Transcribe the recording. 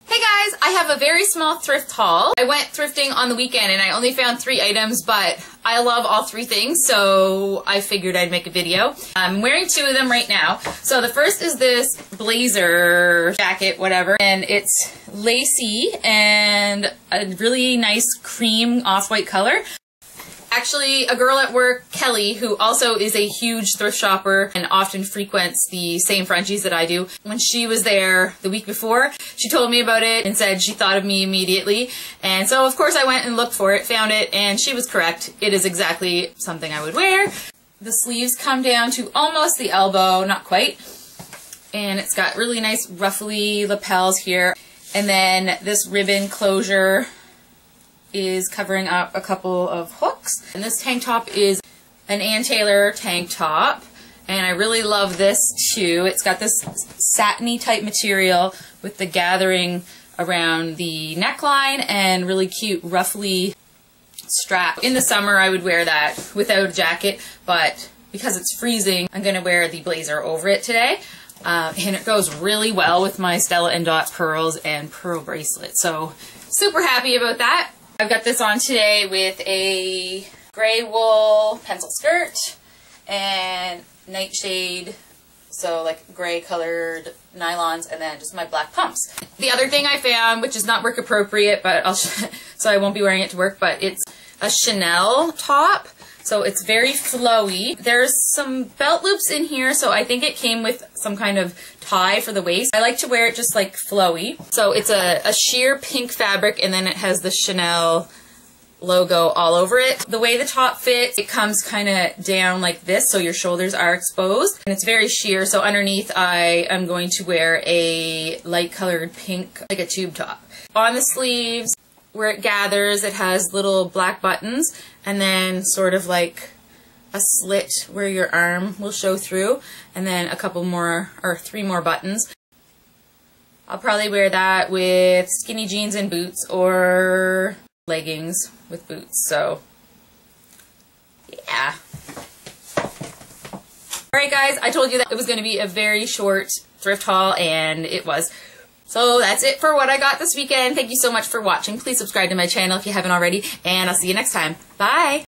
Hey guys, I have a very small thrift haul. I went thrifting on the weekend and I only found 3 items, but I love all 3 things, so I figured I'd make a video. I'm wearing 2 of them right now. So the first is this blazer jacket, whatever, and it's lacy and a really nice cream off-white color. Actually, a girl at work, Kelly, who also is a huge thrift shopper and often frequents the same Frenchies that I do, when she was there the week before, she told me about it and said she thought of me immediately. And so, of course, I went and looked for it, found it, and she was correct. It is exactly something I would wear. The sleeves come down to almost the elbow, not quite. And it's got really nice ruffly lapels here. And then this ribbon closure is covering up a couple of hooks. And this tank top is an Ann Taylor tank top, and I really love this too. It's got this satiny type material with the gathering around the neckline and really cute ruffly strap. In the summer I would wear that without a jacket, but because it's freezing I'm gonna wear the blazer over it today. And it goes really well with my Stella & Dot pearls and pearl bracelet, so super happy about that. I've got this on today with a gray wool pencil skirt and nightshade, so like gray colored nylons, and then just my black pumps. The other thing I found, which is not work appropriate, but so I won't be wearing it to work, but it's a Chanel top. So it's very flowy. There's some belt loops in here, so I think it came with some kind of tie for the waist. I like to wear it just like flowy. So it's a sheer pink fabric, and then it has the Chanel logo all over it. The way the top fits, it comes kind of down like this, so your shoulders are exposed. And it's very sheer, so underneath I am going to wear a light colored pink, like a tube top. On the sleeves, where it gathers, it has little black buttons, and then sort of like a slit where your arm will show through, and then a couple more, or 3 more buttons. I'll probably wear that with skinny jeans and boots, or leggings with boots, so yeah. Alright guys, I told you that it was going to be a very short thrift haul, and it was. So that's it for what I got this weekend. Thank you so much for watching. Please subscribe to my channel if you haven't already, and I'll see you next time. Bye!